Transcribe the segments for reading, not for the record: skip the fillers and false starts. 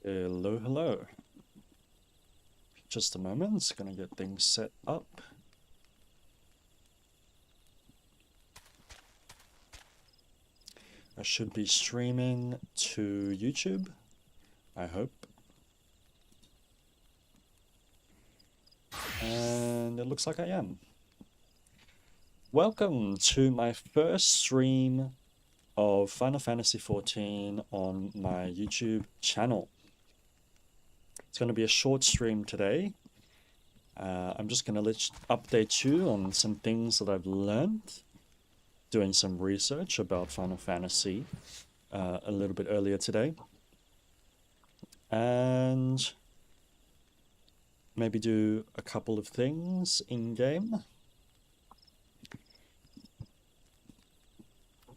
Hello, hello. Just a moment, gonna get things set up. I should be streaming to YouTube, I hope. And it looks like I am. Welcome to my first stream of Final Fantasy XIV on my YouTube channel. It's going to be a short stream today. I'm just going to update you on some things that I've learned doing some research about Final Fantasy a little bit earlier today. And maybe do a couple of things in-game.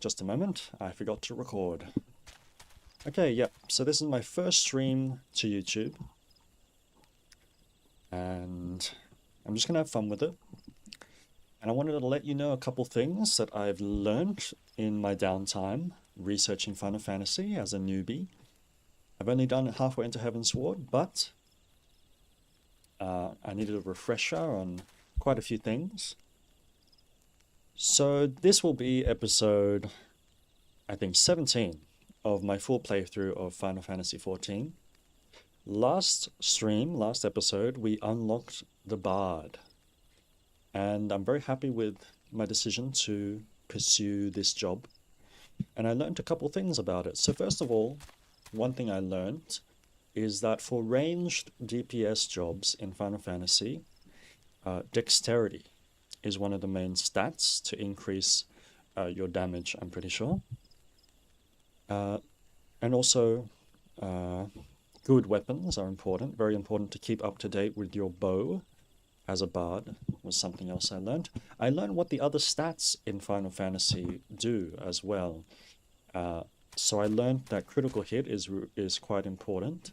Just a moment, I forgot to record. Okay, yep, so this is my first stream to YouTube. And I'm just gonna have fun with it. And I wanted to let you know a couple things that I've learned in my downtime researching Final Fantasy as a newbie. I've only done it halfway into Heavensward, but I needed a refresher on quite a few things. So this will be episode, I think, 17 of my full playthrough of Final Fantasy XIV. Last episode, we unlocked the Bard. And I'm very happy with my decision to pursue this job. And I learned a couple things about it. So first of all, one thing I learned is that for ranged DPS jobs in Final Fantasy, dexterity is one of the main stats to increase your damage, I'm pretty sure. And also, good weapons are important, very important to keep up to date with your bow as a bard was something else I learned. I learned what the other stats in Final Fantasy do as well. So I learned that critical hit is quite important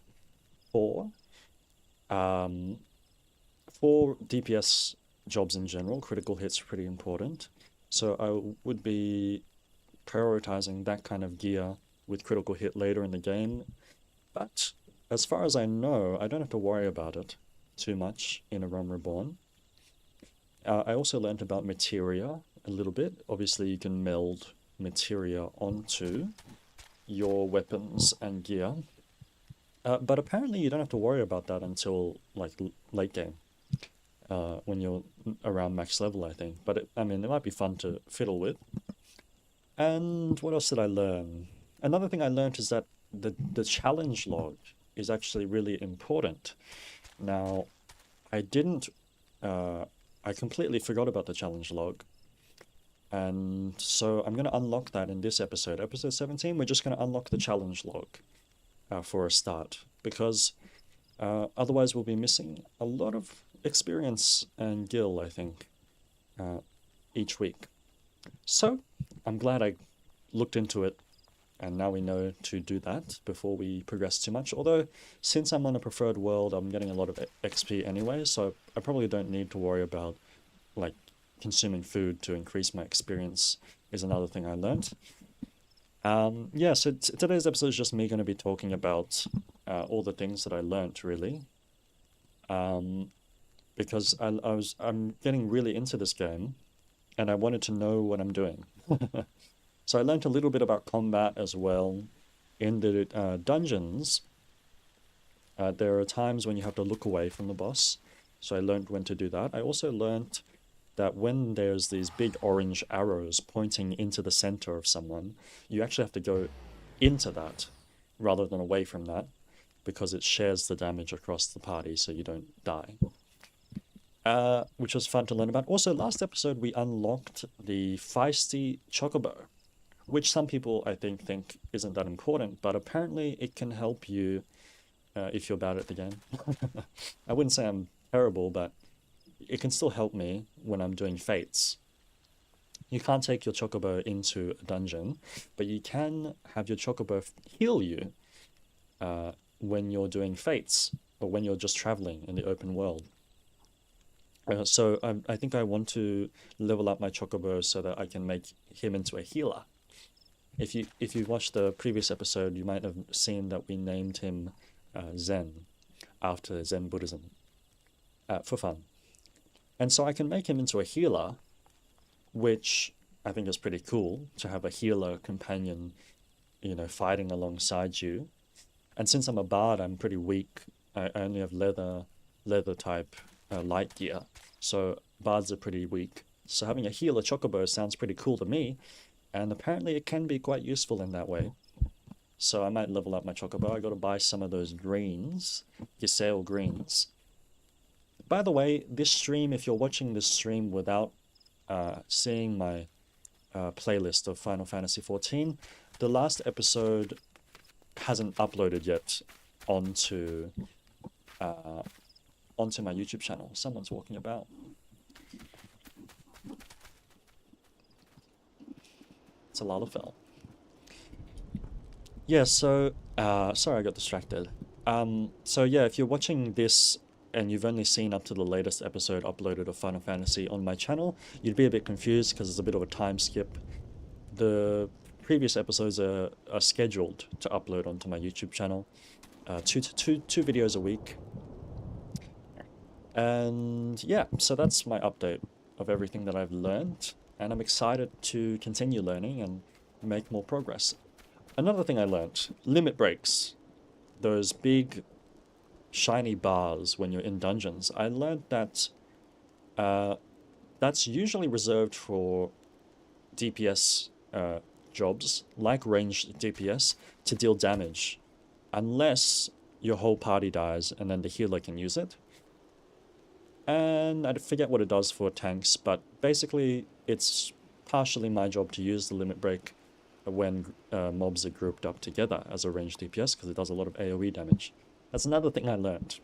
for DPS jobs in general. Critical hit's pretty important. So I would be prioritizing that kind of gear with critical hit later in the game. But as far as I know, I don't have to worry about it too much in A Realm Reborn. I also learned about materia a little bit. Obviously, you can meld materia onto your weapons and gear. But apparently you don't have to worry about that until like late game, when you're around max level, I think. But I mean, it might be fun to fiddle with. And what else did I learn? Another thing I learned is that the challenge log is actually really important. Now, I completely forgot about the challenge log. And so I'm going to unlock that in this episode. Episode 17, we're just going to unlock the challenge log for a start. Because otherwise we'll be missing a lot of experience and gil, I think, each week. So, I'm glad I looked into it. And now we know to do that before we progress too much. Although, since I'm on a preferred world, I'm getting a lot of XP anyway, so I probably don't need to worry about, like, consuming food to increase my experience is another thing I learned. Yeah, so today's episode is just me going to be talking about all the things that I learned, really. Because I'm getting really into this game, and I wanted to know what I'm doing. So I learned a little bit about combat as well. In the dungeons, there are times when you have to look away from the boss. So I learned when to do that. I also learned that when there's these big orange arrows pointing into the center of someone, you actually have to go into that rather than away from that, because it shares the damage across the party so you don't die. Which was fun to learn about. Also, last episode we unlocked the feisty Chocobo, which some people, I think isn't that important, but apparently it can help you if you're bad at the game. I wouldn't say I'm terrible, but it can still help me when I'm doing fates. You can't take your Chocobo into a dungeon, but you can have your Chocobo heal you when you're doing fates, or when you're just traveling in the open world. So I think I want to level up my Chocobo so that I can make him into a healer. If you watched the previous episode, you might have seen that we named him Zen after Zen Buddhism for fun. And so I can make him into a healer, which I think is pretty cool to have a healer companion, fighting alongside you. And since I'm a bard, I'm pretty weak. I only have leather type light gear, so bards are pretty weak. So having a healer chocobo sounds pretty cool to me, and apparently it can be quite useful in that way. So I might level up my chocobo. I got to buy some of those greens, Giselle greens. By the way, this stream, if you're watching this stream without seeing my playlist of Final Fantasy XIV, the last episode hasn't uploaded yet onto my YouTube channel. Someone's walking about. It's a Lalafell. Yeah, so sorry I got distracted. So yeah, if you're watching this and you've only seen up to the latest episode uploaded of Final Fantasy on my channel, you'd be a bit confused because there's a bit of a time skip. The previous episodes are scheduled to upload onto my YouTube channel, two videos a week. And yeah, so that's my update of everything that I've learned, and I'm excited to continue learning and make more progress. Another thing I learned, limit breaks, those big shiny bars when you're in dungeons. I learned that that's usually reserved for DPS jobs, like ranged DPS, to deal damage, unless your whole party dies and then the healer can use it. And I forget what it does for tanks, but basically it's partially my job to use the limit break when mobs are grouped up together as a ranged DPS, because it does a lot of AoE damage. That's another thing I learned.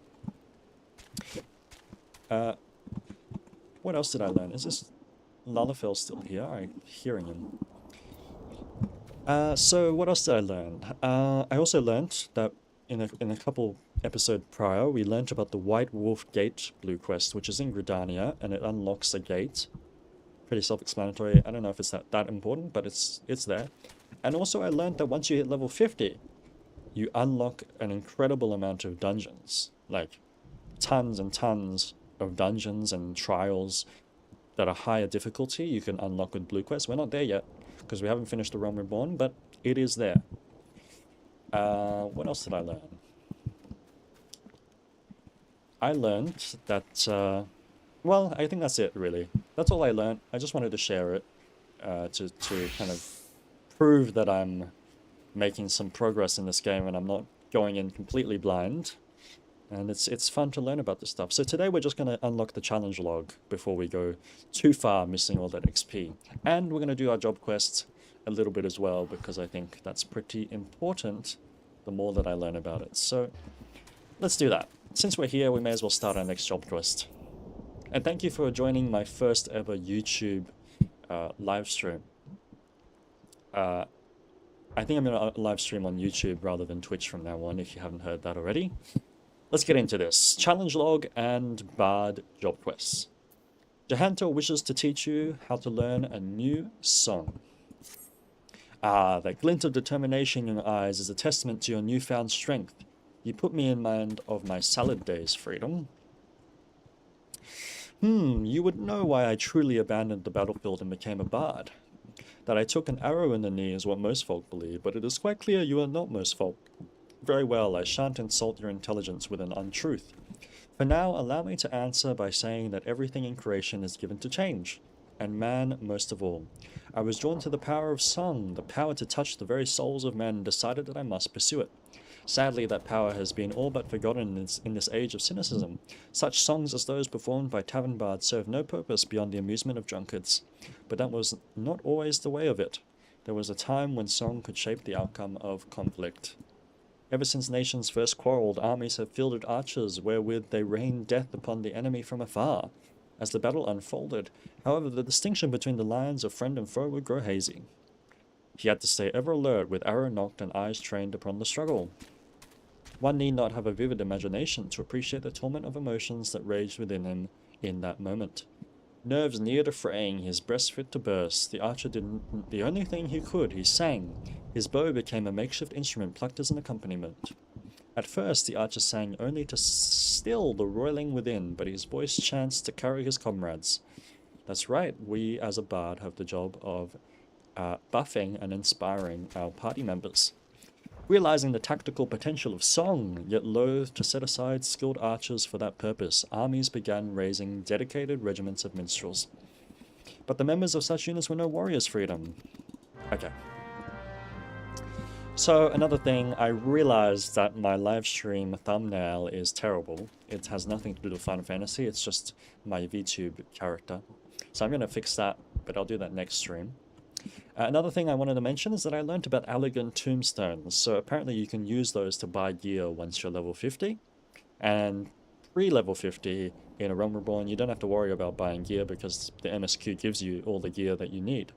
What else did I learn? Is this Lalafell still here? I'm hearing him. So what else did I learn? I also learned that in a couple episode prior, we learned about the White Wolf Gate blue quest, which is in Gridania, and it unlocks a gate. Pretty self-explanatory. I don't know if it's that important, but it's there. And also I learned that once you hit level 50, you unlock an incredible amount of dungeons. Like, tons and tons of dungeons and trials that are higher difficulty you can unlock with blue quest. We're not there yet, because we haven't finished the Realm Reborn, but it is there. What else did I learn? I learned that, well, I think that's it, really. That's all I learned. I just wanted to share it to kind of prove that I'm making some progress in this game and I'm not going in completely blind. And it's fun to learn about this stuff. So today we're just going to unlock the challenge log before we go too far missing all that XP. And we're going to do our job quest a little bit as well, because I think that's pretty important the more that I learn about it. So let's do that. Since we're here, we may as well start our next job quest. And thank you for joining my first ever YouTube live stream. I think I'm going to live stream on YouTube rather than Twitch from now on, if you haven't heard that already. Let's get into this. Challenge log and Bard job quests. Jahanto wishes to teach you how to learn a new song. Ah, that glint of determination in your eyes is a testament to your newfound strength. You put me in mind of my salad days, Freedom. You would know why I truly abandoned the battlefield and became a bard. That I took an arrow in the knee is what most folk believe, but it is quite clear you are not most folk. Very well, I shan't insult your intelligence with an untruth. For now, allow me to answer by saying that everything in creation is given to change, and man most of all. I was drawn to the power of song, the power to touch the very souls of men, and decided that I must pursue it. Sadly, that power has been all but forgotten in this age of cynicism. Such songs as those performed by tavern bards serve no purpose beyond the amusement of drunkards. But that was not always the way of it. There was a time when song could shape the outcome of conflict. Ever since nations first quarrelled, armies have fielded archers wherewith they rained death upon the enemy from afar. As the battle unfolded, however, the distinction between the lines of friend and foe would grow hazy. He had to stay ever alert, with arrow nocked and eyes trained upon the struggle. One need not have a vivid imagination to appreciate the torment of emotions that raged within him in that moment. Nerves near to fraying, his breast fit to burst, the archer did the only thing he could, he sang. His bow became a makeshift instrument plucked as an accompaniment. At first, the archer sang only to still the roiling within, but his voice chanced to carry his comrades. That's right, we as a bard have the job of buffing and inspiring our party members. Realizing the tactical potential of song, yet loath to set aside skilled archers for that purpose, armies began raising dedicated regiments of minstrels. But the members of such units were no warriors' freedom. Okay. So, another thing, I realized that my live stream thumbnail is terrible. It has nothing to do with Final Fantasy, it's just my VTube character. So I'm going to fix that, but I'll do that next stream. Another thing I wanted to mention is that I learned about elegant tombstones. So apparently you can use those to buy gear once you're level 50. And pre-level 50 in A Realm Reborn, you don't have to worry about buying gear because the MSQ gives you all the gear that you need.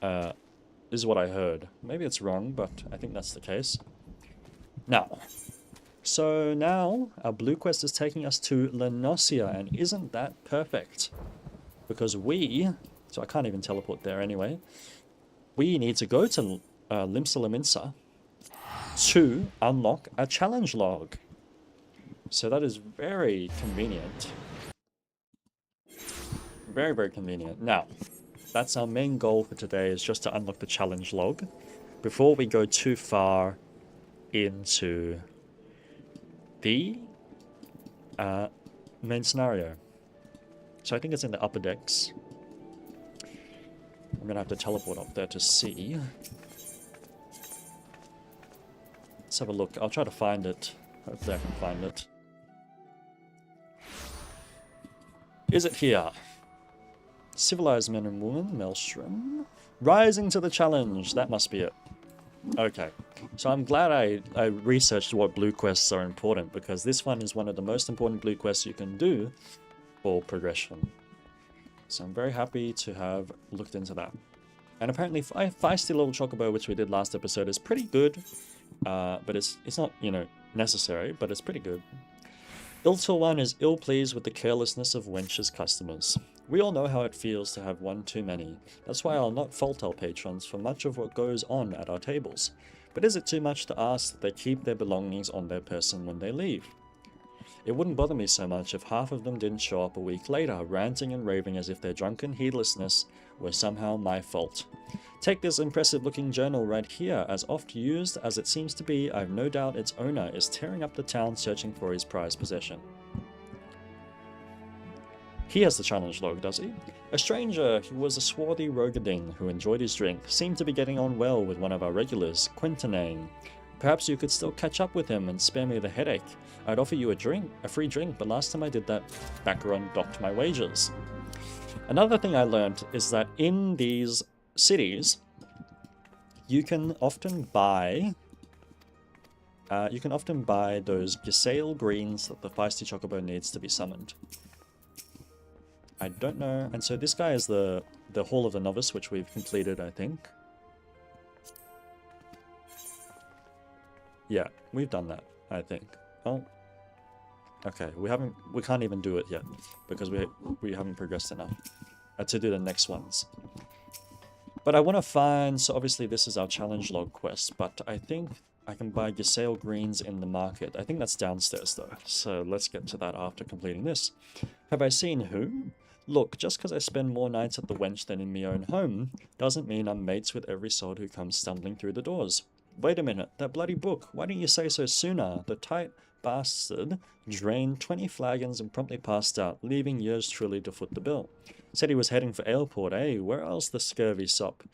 This is what I heard. Maybe it's wrong, but I think that's the case. Now, our blue quest is taking us to Lenosia, and isn't that perfect? Because so I can't even teleport there anyway, we need to go to Limsa to unlock a challenge log. So that is very convenient. Very, very convenient. Now, that's our main goal for today, is just to unlock the challenge log before we go too far into the main scenario. So I think it's in the upper decks. I'm gonna have to teleport up there to see. Let's have a look. I'll try to find it. Hopefully I can find it. Is it here? Civilized men and women, Maelstrom. Rising to the challenge. That must be it. Okay. So I'm glad I researched what blue quests are important, because this one is one of the most important blue quests you can do for progression. So I'm very happy to have looked into that. And apparently Feisty Little Chocobo, which we did last episode, is pretty good. But it's not, necessary, but it's pretty good. Iltil1 is ill-pleased with the carelessness of Wench's customers. We all know how it feels to have one too many. That's why I'll not fault our patrons for much of what goes on at our tables. But is it too much to ask that they keep their belongings on their person when they leave? It wouldn't bother me so much if half of them didn't show up a week later, ranting and raving as if their drunken heedlessness were somehow my fault. Take this impressive-looking journal right here. As oft used as it seems to be, I've no doubt its owner is tearing up the town searching for his prized possession. He has the challenge log, does he? A stranger who was a swarthy Rogadin who enjoyed his drink seemed to be getting on well with one of our regulars, Quintanane. Perhaps you could still catch up with him and spare me the headache. I'd offer you a free drink, but last time I did that, Baccaron docked my wages. Another thing I learned is that in these cities, you can often buy those Gisail greens that the Feisty Chocobo needs to be summoned. I don't know, and so this guy is the Hall of the Novice, which we've completed, I think. Yeah, we've done that, I think. Oh, okay. We can't even do it yet because we haven't progressed enough to do the next ones. But I want to find. So obviously this is our challenge log quest, but I think I can buy Gisail greens in the market. I think that's downstairs though. So let's get to that after completing this. Have I seen who? Look, just because I spend more nights at the wench than in my own home doesn't mean I'm mates with every sod who comes stumbling through the doors. Wait a minute, that bloody book, why didn't you say so sooner? The tight bastard drained 20 flagons and promptly passed out, leaving yours truly to foot the bill. Said he was heading for Aleport, eh? Where else the scurvy sop?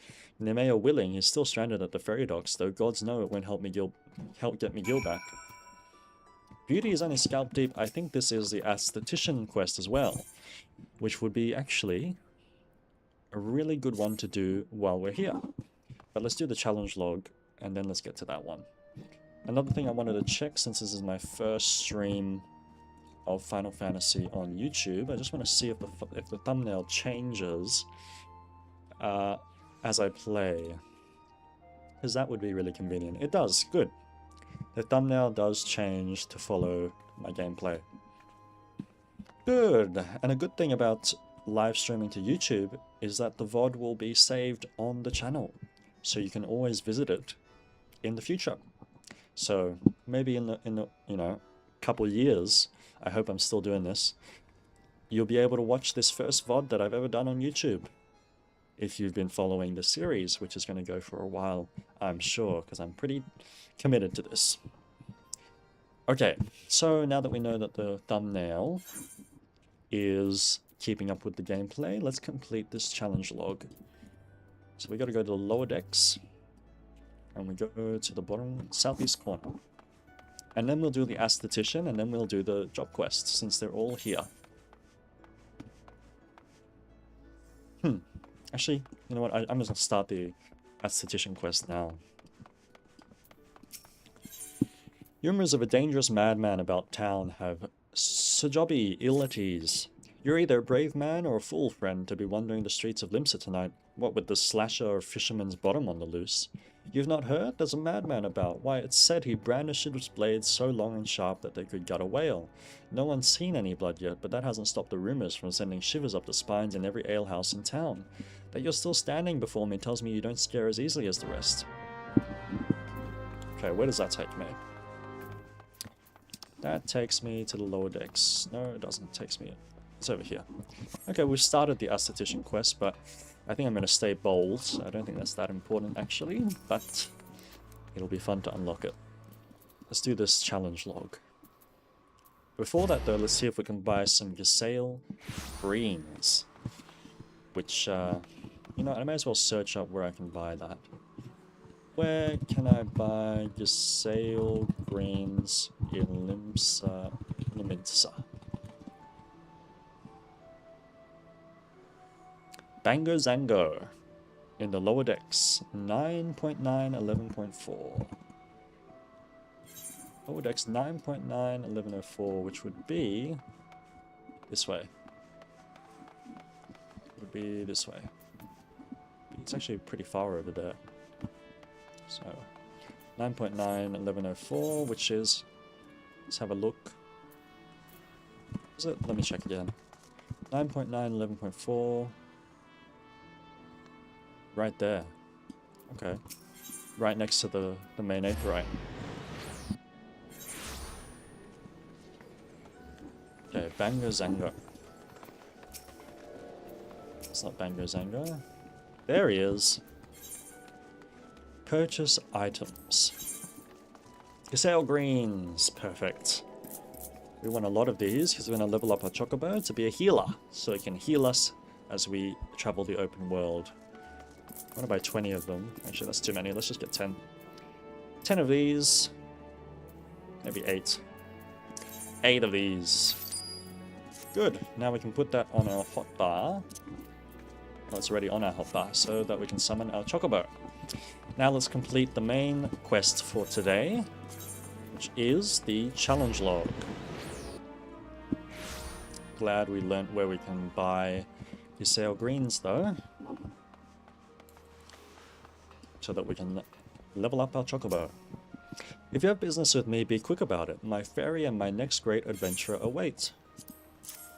Nemea willing, he's still stranded at the ferry docks, though gods know it won't help get me Gil back. Beauty is only scalp deep. I think this is the aesthetician quest as well, which would be actually a really good one to do while we're here. But let's do the challenge log, and then let's get to that one. Another thing I wanted to check, since this is my first stream of Final Fantasy on YouTube, I just want to see if the thumbnail changes as I play, because that would be really convenient. It does, good. The thumbnail does change to follow my gameplay. Good, and a good thing about live streaming to YouTube is that the VOD will be saved on the channel, so you can always visit it in the future. So maybe in the you know, couple years, I hope I'm still doing this, you'll be able to watch this first VOD that I've ever done on YouTube. If you've been following the series, which is going to go for a while, I'm sure, because I'm pretty committed to this. Okay, so now that we know that the thumbnail is keeping up with the gameplay, let's complete this challenge log. So we got to go to the lower decks, and we go to the bottom southeast corner. And then we'll do the aesthetician, and then we'll do the job quest, since they're all here. Actually, you know what, I'm just going to start the aesthetician quest now. Rumors of a dangerous madman about town have Sujobi ill at ease. You're either a brave man or a fool, friend, to be wandering the streets of Limsa tonight, what with the slasher or fisherman's bottom on the loose. You've not heard? There's a madman about. Why, it's said he brandished his blades so long and sharp that they could gut a whale. No one's seen any blood yet, but that hasn't stopped the rumors from sending shivers up the spines in every alehouse in town. That you're still standing before me tells me you don't scare as easily as the rest. Okay, where does that take me? That takes me to the lower decks. No, it doesn't. It takes me... It's over here. Okay, we've started the aesthetician quest, but I think I'm going to stay bold. I don't think that's that important, actually, but it'll be fun to unlock it. Let's do this challenge log. Before that, though, let's see if we can buy some Ysayle greens. Which, you know, I may as well search up where I can buy that. Where can I buy Ysayle greens in Limsa? Bango Zango in the lower decks, 9.9, 11.4. Lower decks 9.9, 11.04, which would be this way. Would be this way. It's actually pretty far over there. So 9.9, 11.04, which is, let's have a look. Is it? Let me check again. 9.9, 11.4. Right there. Okay. Right next to the main apiarite. Okay, Bango Zango. It's not Bango Zango. There he is. Purchase items. Ysayle greens. Perfect. We want a lot of these because we're going to level up our Chocobo to be a healer. So it can heal us as we travel the open world. I want to buy 20 of them. Actually, that's too many. Let's just get 10. 10 of these. Maybe 8. 8 of these. Good. Now we can put that on our hotbar. Well, it's already on our hotbar, so that we can summon our Chocobo. Now let's complete the main quest for today, which is the challenge log. Glad we learnt where we can buy Ysayle greens, though. So that we can level up our Chocobo. If you have business with me, be quick about it. My fairy and my next great adventure await.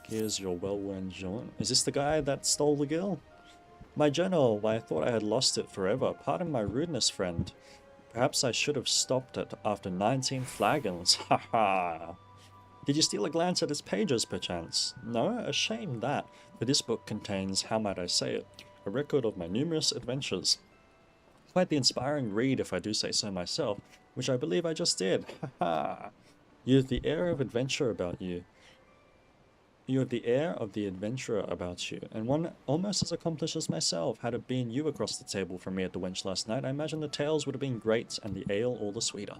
Here's your well-worn journal. Is this the guy that stole the girl? My journal, why I thought I had lost it forever. Pardon my rudeness, friend. Perhaps I should have stopped it after 19 flagons. Haha. Did you steal a glance at its pages, perchance? No, a shame that, for this book contains, how might I say it, a record of my numerous adventures. Quite the inspiring read, if I do say so myself, which I believe I just did. Haha. You have the air of adventure about you. You have the air of the adventurer about you, and one almost as accomplished as myself. Had it been you across the table from me at the wench last night, I imagine the tales would have been great, and the ale all the sweeter.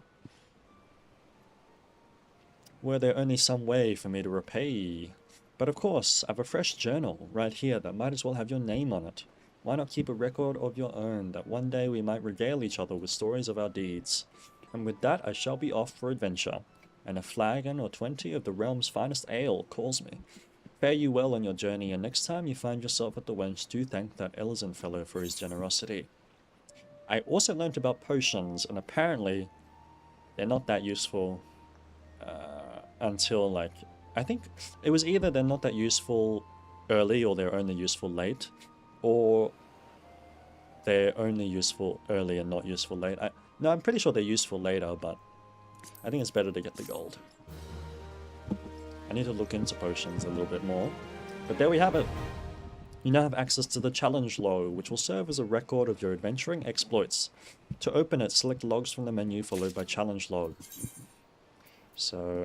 Were there only some way for me to repay ye? But of course, I've a fresh journal, right here, that might as well have your name on it. Why not keep a record of your own, that one day we might regale each other with stories of our deeds? And with that I shall be off for adventure, and a flagon or 20 of the realm's finest ale calls me. Fare you well on your journey, and next time you find yourself at the wench, do thank that Ellison fellow for his generosity. I also learnt about potions, and apparently they're not that useful until, like, I think it was either they're not that useful early or they're only useful late, or they're only useful early and not useful late. No, I'm pretty sure they're useful later, but I think it's better to get the gold. I need to look into potions a little bit more. But there we have it. You now have access to the challenge log, which will serve as a record of your adventuring exploits. To open it, select logs from the menu followed by challenge log. So,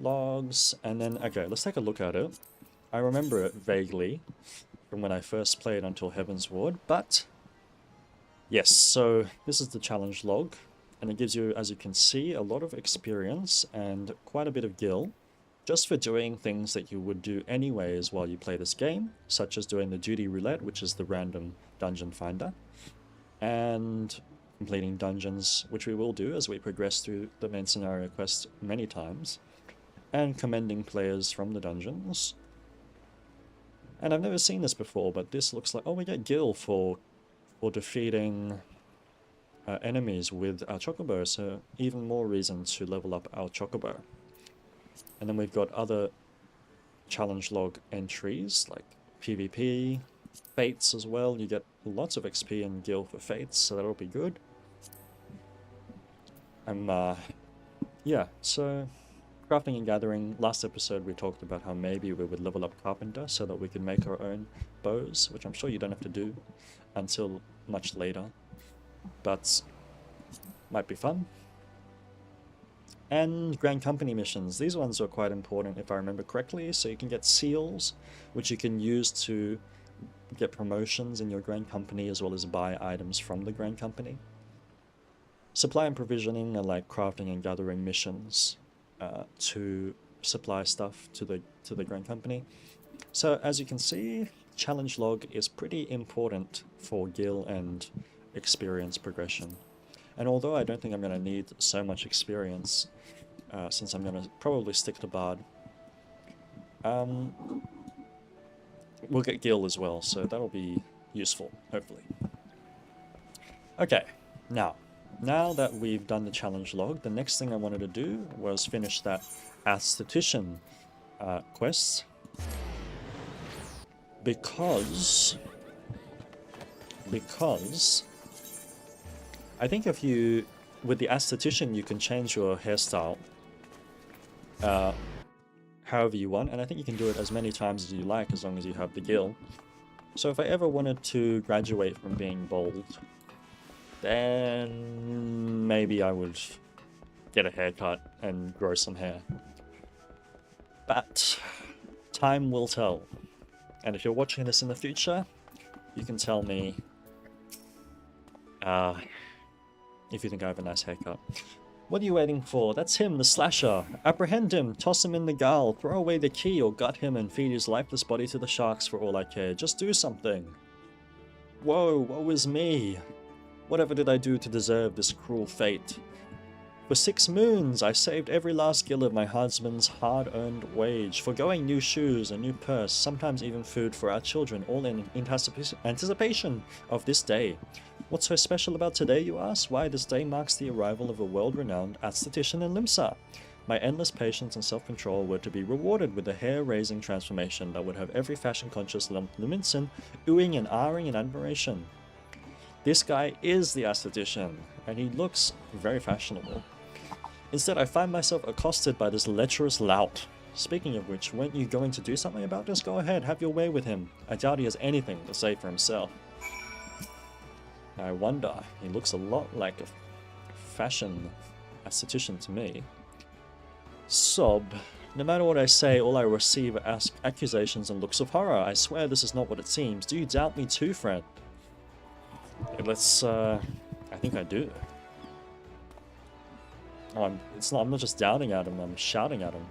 logs, and then, okay, let's take a look at it. I remember it vaguely from when I first played until Heavensward, but yes, so this is the challenge log, and it gives you, as you can see, a lot of experience and quite a bit of gil, just for doing things that you would do anyways while you play this game, such as doing the duty roulette, which is the random dungeon finder, and completing dungeons, which we will do as we progress through the main scenario quest many times, and commending players from the dungeons. And I've never seen this before, but this looks like, oh, we get gil for defeating enemies with our Chocobo, so even more reason to level up our Chocobo. And then we've got other challenge log entries, like PvP, fates as well. You get lots of XP and gil for fates, so that'll be good. Yeah, so crafting and gathering. Last episode we talked about how maybe we would level up carpenter so that we could make our own bows, which I'm sure you don't have to do until much later, but might be fun. And Grand Company missions. These ones are quite important if I remember correctly, so you can get seals, which you can use to get promotions in your Grand Company as well as buy items from the Grand Company. Supply and provisioning are like crafting and gathering missions to supply stuff to the Grand Company. So as you can see, challenge log is pretty important for gil and experience progression. And although I don't think I'm going to need so much experience, since I'm going to probably stick to Bard, we'll get gil as well, so that'll be useful, hopefully. Okay, now that we've done the challenge log, the next thing I wanted to do was finish that aesthetician quest, because I think if you, with the aesthetician, you can change your hairstyle however you want, and I think you can do it as many times as you like as long as you have the gil. So if I ever wanted to graduate from being bald, then maybe I would get a haircut and grow some hair. But time will tell. And if you're watching this in the future, you can tell me if you think I have a nice haircut. What are you waiting for? That's him, the slasher. Apprehend him, toss him in the gall, throw away the key or gut him and feed his lifeless body to the sharks for all I care. Just do something. Whoa, woe is me. Whatever did I do to deserve this cruel fate? For 6 moons, I saved every last gil of my husband's hard-earned wage, foregoing new shoes, a new purse, sometimes even food for our children, all in anticipation of this day. What's so special about today, you ask? Why, this day marks the arrival of a world-renowned aesthetician in Limsa. My endless patience and self-control were to be rewarded with a hair-raising transformation that would have every fashion-conscious Liminson oohing and ahhing in admiration. This guy is the aesthetician, and he looks very fashionable. Instead, I find myself accosted by this lecherous lout. Speaking of which, weren't you going to do something about this? Go ahead, have your way with him. I doubt he has anything to say for himself. I wonder, he looks a lot like a fashion aesthetician to me. Sob. No matter what I say, all I receive are accusations and looks of horror. I swear this is not what it seems. Do you doubt me too, friend? Let's, I think I do. Oh, I'm not just doubting at him, I'm shouting at him.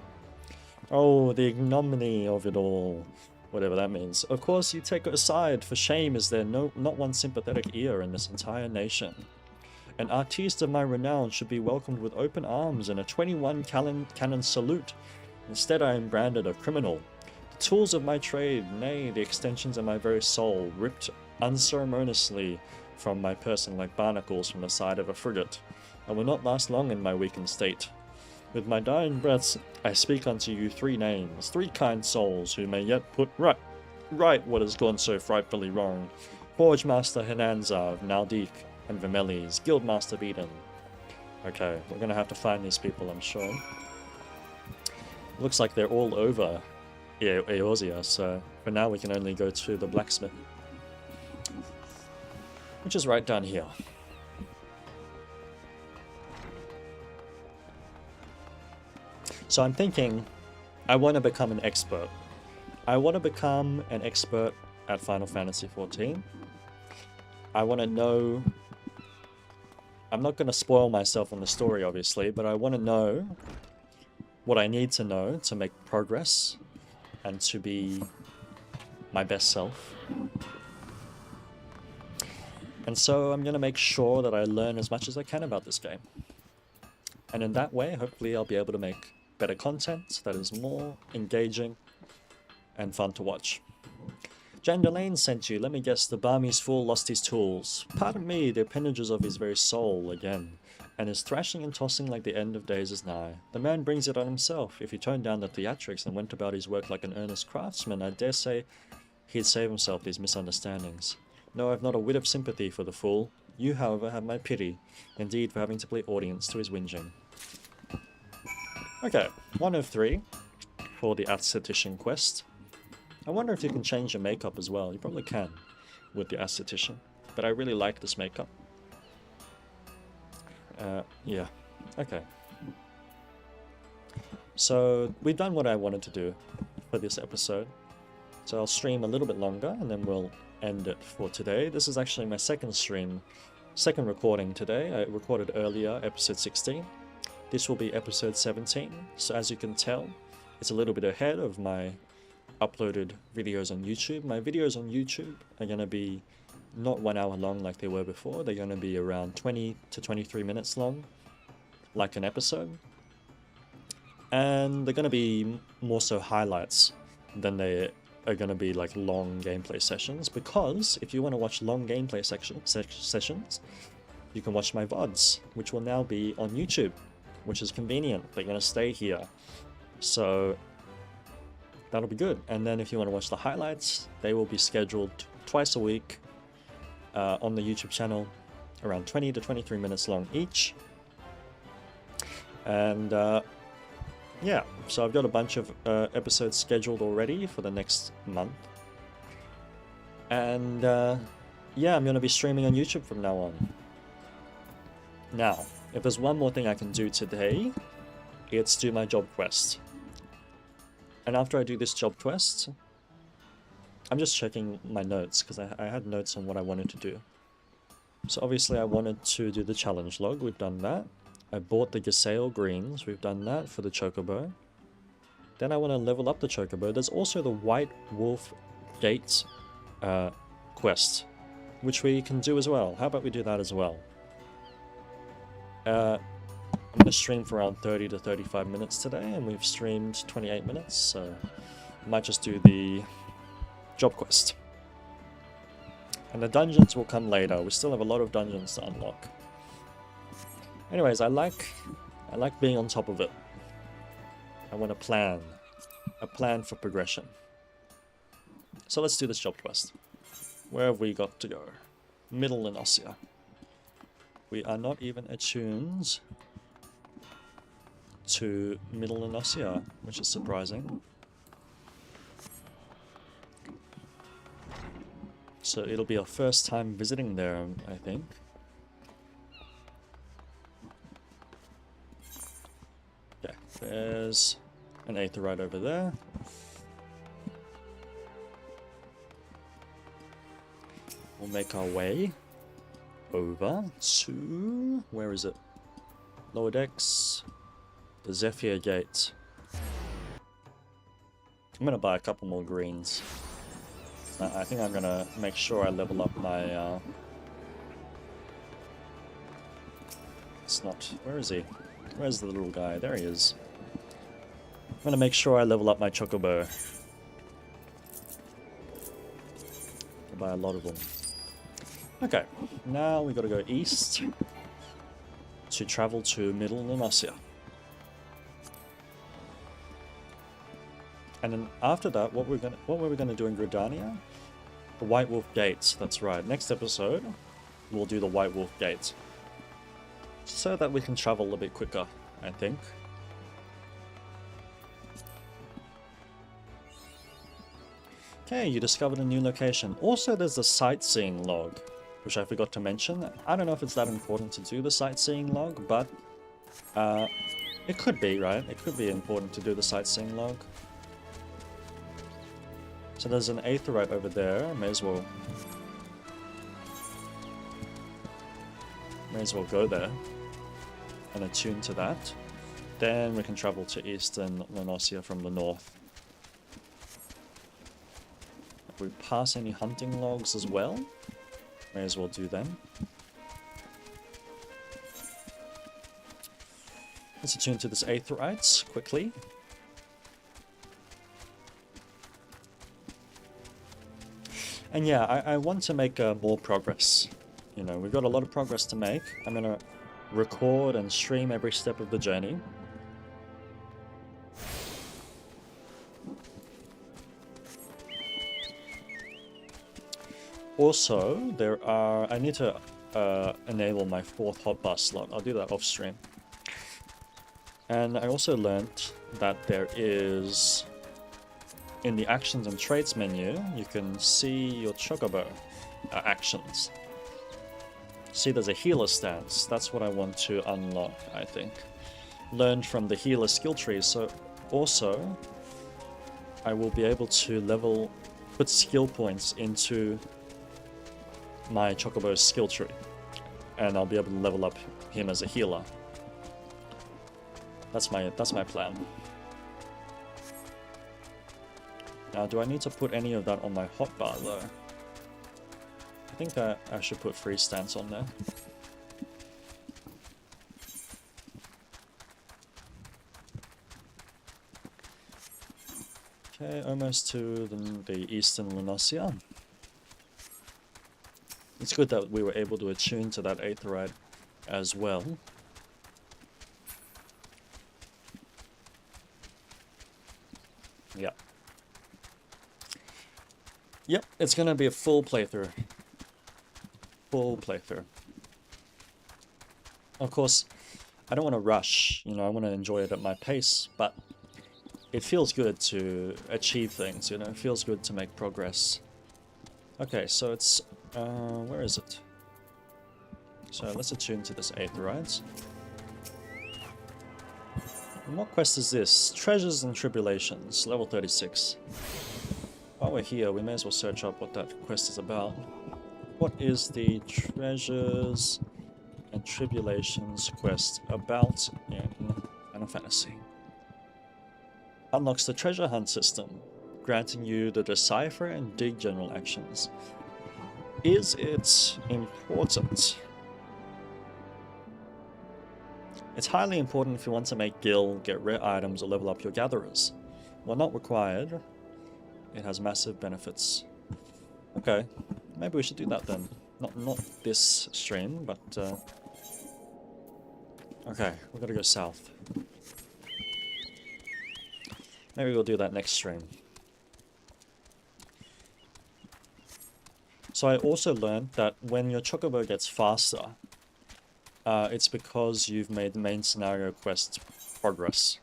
Oh, the ignominy of it all. Whatever that means. Of course, you take it aside, for shame is there not one sympathetic ear in this entire nation. An artiste of my renown should be welcomed with open arms and a 21 cannon salute. Instead, I am branded a criminal. The tools of my trade, nay, the extensions of my very soul, ripped unceremoniously from my person like barnacles from the side of a frigate. I will not last long in my weakened state. With my dying breaths, I speak unto you 3 names, 3 kind souls who may yet put right what has gone so frightfully wrong. Forge Master Hinanza of Naldik and Vermelis, Guildmaster Beaton. Okay, we're gonna have to find these people, I'm sure. Looks like they're all over Eorzea, so for now we can only go to the blacksmith, which is right down here. So I'm thinking I want to become an expert. I want to become an expert at Final Fantasy XIV. I want to know... I'm not going to spoil myself on the story, obviously, but I want to know what I need to know to make progress and to be my best self. And so I'm going to make sure that I learn as much as I can about this game. And in that way, hopefully I'll be able to make better content that is more engaging and fun to watch. Jan Delane sent you. Let me guess, the Barmy's fool lost his tools. Pardon me, the appendages of his very soul again, and is thrashing and tossing like the end of days is nigh. The man brings it on himself. If he toned down the theatrics and went about his work like an earnest craftsman, I dare say he'd save himself these misunderstandings. No, I've not a whit of sympathy for the fool. You, however, have my pity, indeed, for having to play audience to his whinging. Okay, 1 of 3 for the Aesthetician quest. I wonder if you can change your makeup as well. You probably can with the Aesthetician, but I really like this makeup. Yeah, okay. So we've done what I wanted to do for this episode. So I'll stream a little bit longer and then we'll end it for today. This is actually my second recording today. I recorded earlier, episode 16. This will be episode 17. So as you can tell, it's a little bit ahead of my uploaded videos on YouTube. My videos on YouTube are going to be not 1 hour long like they were before. They're going to be around 20 to 23 minutes long, like an episode. And they're going to be more so highlights than they are going to be like long gameplay sessions, because if you want to watch long gameplay sessions, you can watch my VODs, which will now be on YouTube, which is convenient. They're going to stay here. So that'll be good. And then if you want to watch the highlights, they will be scheduled twice a week on the YouTube channel, around 20 to 23 minutes long each. And yeah, so I've got a bunch of episodes scheduled already for the next month. And yeah, I'm going to be streaming on YouTube from now on. Now, if there's one more thing I can do today, it's do my job quest. And after I do this job quest, I'm just checking my notes, because I had notes on what I wanted to do. So obviously I wanted to do the challenge log, we've done that. I bought the Gasale greens, we've done that for the Chocobo. Then I want to level up the Chocobo. There's also the White Wolf Gate quest, which we can do as well. How about we do that as well? I'm going to stream for around 30 to 35 minutes today, and we've streamed 28 minutes, so I might just do the job quest. And the dungeons will come later. We still have a lot of dungeons to unlock. Anyways, I like being on top of it. I want a plan for progression. So let's do this job quest. Where have we got to go? Middle Enosia. We are not even attuned to Middle Enosia, which is surprising. So it'll be our first time visiting there, I think. Okay, there's an Aetheryte over there. We'll make our way over to... where is it? Lower decks. The Zephyr Gate. I'm gonna buy a couple more greens. I think I'm gonna make sure I level up my... It's not... where is he? Where's the little guy? There he is. I'm gonna make sure I level up my Chocobo. I'll buy a lot of them. Okay, now we gotta go east to travel to Middle Enosia. And then after that, what were we gonna do in Gridania? The White Wolf Gates, that's right. Next episode, we'll do the White Wolf Gate. so that we can travel a bit quicker, I think. Okay, you discovered a new location. Also, there's the sightseeing log, which I forgot to mention. I don't know if it's that important to do the sightseeing log, but it could be, right? It could be important to do the sightseeing log. So there's an aetheryte over there. May as well go there and attune to that. Then we can travel to Eastern Lenosia from the north. If we pass any hunting logs as well, may as well do them. Let's attune to this aetherytes quickly. And yeah, I want to make more progress. You know, we've got a lot of progress to make. I'm going to record and stream every step of the journey. Also, I need to enable my 4th hotbar slot. I'll do that off stream. And I also learned that there is, in the actions and traits menu, you can see your Chocobo actions. See, there's a healer stance. That's what I want to unlock, I think. Learned from the healer skill tree. So also, I will be able to put skill points into my Chocobo's skill tree. And I'll be able to level up him as a healer. That's my plan. Now, do I need to put any of that on my hotbar though? I think I should put free stance on there. Okay, almost to the Eastern Lenosia. It's good that we were able to attune to that aetheryte as well. Yeah. Yep, it's gonna be a full playthrough. Full playthrough. Of course, I don't want to rush, you know, I want to enjoy it at my pace, but it feels good to achieve things, you know, it feels good to make progress. Okay, so it's, where is it? So let's attune to this aetheryte. And what quest is this? Treasures and Tribulations, level 36. While we're here, we may as well search up what that quest is about. What is the Treasures and Tribulations quest about in Final Fantasy? Unlocks the treasure hunt system, granting you the decipher and dig general actions. Is it important? It's highly important if you want to make gil, get rare items, or level up your gatherers. While not required, it has massive benefits. Okay, maybe we should do that then. Not this stream, but okay, we've got to go south. Maybe we'll do that next stream. So I also learned that when your Chocobo gets faster, it's because you've made the main scenario quest progress.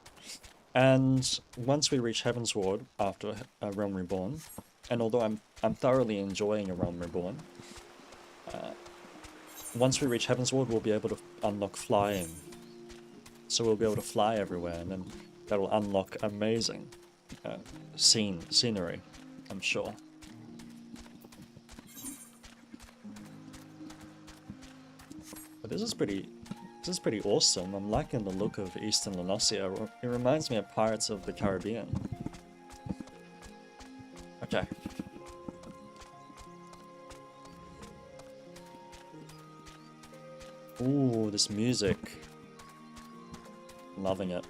And once we reach Heavensward after A Realm Reborn, and although I'm thoroughly enjoying A Realm Reborn, once we reach Heavensward, we'll be able to unlock flying. So we'll be able to fly everywhere, and then that'll unlock amazing scenery, I'm sure. But this is pretty awesome. I'm liking the look of Eastern Lenosia. It reminds me of Pirates of the Caribbean. Okay. Ooh, this music. Loving it.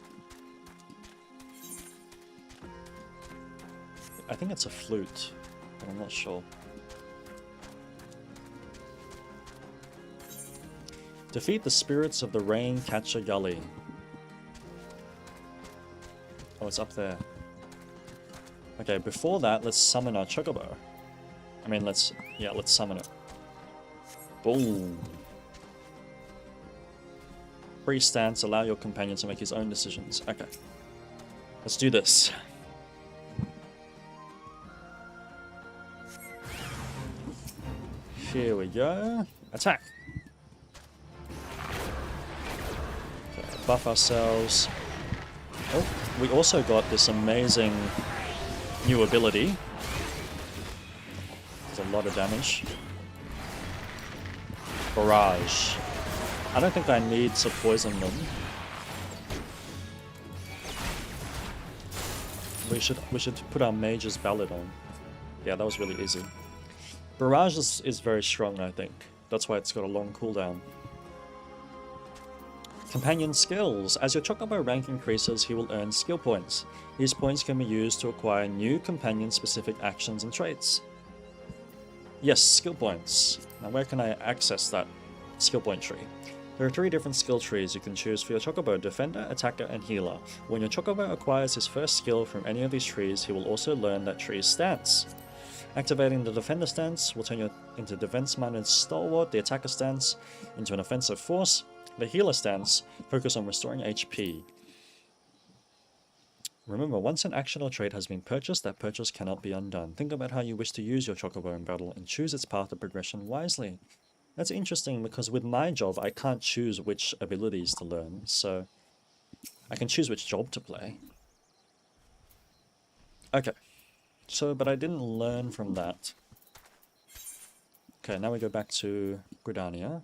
I think it's a flute, but I'm not sure. Defeat the spirits of the Rain Catcher Gully. Oh, it's up there. Okay, before that, let's summon our Chocobo. I mean, let's summon it. Boom. Free stance, allow your companion to make his own decisions. Okay. Let's do this. Here we go. Attack! Okay, buff ourselves. Oh, we also got this amazing new ability. There's a lot of damage. Barrage. I don't think I need to poison them. We should put our Mage's Ballad on. Yeah, that was really easy. Barrage is very strong, I think. That's why it's got a long cooldown. Companion skills. As your Chocobo rank increases, he will earn skill points. These points can be used to acquire new companion-specific actions and traits. Yes, skill points. Now where can I access that skill point tree? There are 3 different skill trees you can choose for your Chocobo: Defender, Attacker, and Healer. When your Chocobo acquires his first skill from any of these trees, he will also learn that tree's stance. Activating the Defender stance will turn you into Defense-minded Stalwart, the Attacker stance into an Offensive Force, the Healer stance focus on restoring HP. Remember, once an action or trait has been purchased, that purchase cannot be undone. Think about how you wish to use your Chocobo in battle and choose its path of progression wisely. That's interesting because with my job, I can't choose which abilities to learn, so I can choose which job to play. Okay. So, but I didn't learn from that. Okay, now we go back to Gridania.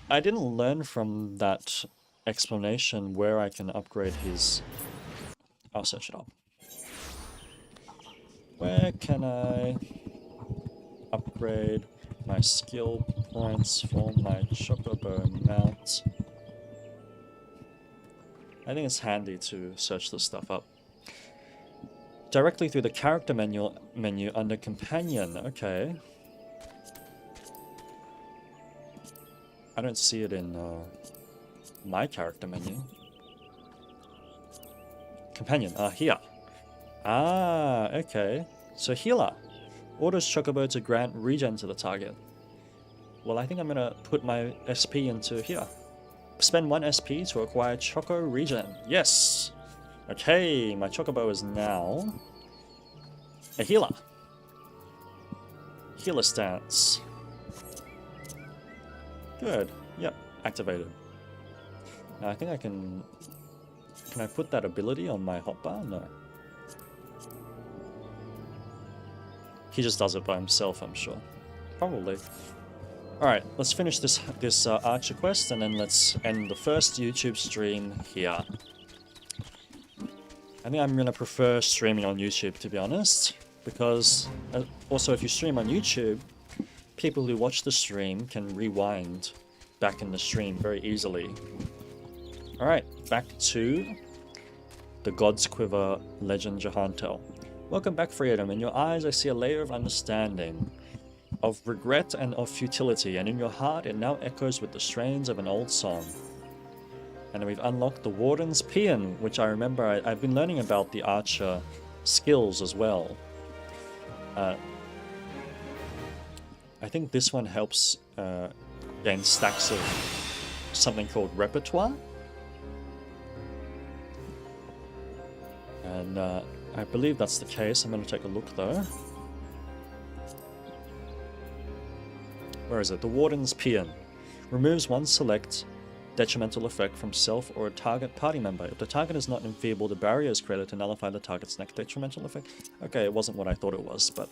I didn't learn from that explanation where I can upgrade his... I'll search it up. Where can I upgrade my skill points for my Chocobo mount? I think it's handy to search this stuff up. Directly through the character menu under Companion. Okay. I don't see it in my character menu. Companion. Here. Okay. So Healer. Orders Chocobo to grant regen to the target. Well, I think I'm gonna put my SP into here. Spend 1 SP to acquire Choco Regen. Yes! Okay, my Chocobo is now a healer. Healer stance. Good. Yep, activated. Now I think I can... Can I put that ability on my hotbar? No. He just does it by himself, I'm sure. Probably. Alright, let's finish this Archer quest, and then let's end the first YouTube stream here. I think I'm going to prefer streaming on YouTube, to be honest, because also if you stream on YouTube, people who watch the stream can rewind back in the stream very easily. Alright, back to the God's Quiver Legend Jahantel. Welcome back, Freedom. In your eyes I see a layer of understanding, of regret and of futility, and in your heart it now echoes with the strains of an old song. And we've unlocked the Warden's Paean, which I remember I've been learning about the Archer skills as well. I think this one helps gain stacks of something called Repertoire. And I believe that's the case. I'm going to take a look though. Where is it? The Warden's Paean. Removes one select detrimental effect from self or a target party member. If the target is not enfeebled, the barrier is created to nullify the target's next detrimental effect. Okay, it wasn't what I thought it was, but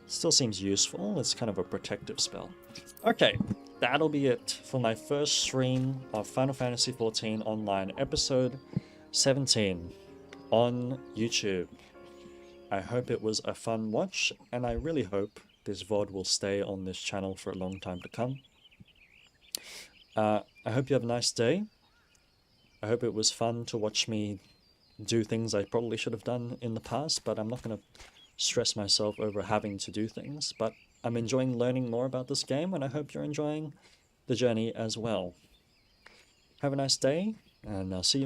still seems useful. It's kind of a protective spell. Okay, that'll be it for my first stream of Final Fantasy XIV Online Episode 17 on YouTube. I hope it was a fun watch, and I really hope this VOD will stay on this channel for a long time to come. I hope you have a nice day. I hope it was fun to watch me do things I probably should have done in the past, but I'm not going to stress myself over having to do things. But I'm enjoying learning more about this game, and I hope you're enjoying the journey as well. Have a nice day, and I'll see you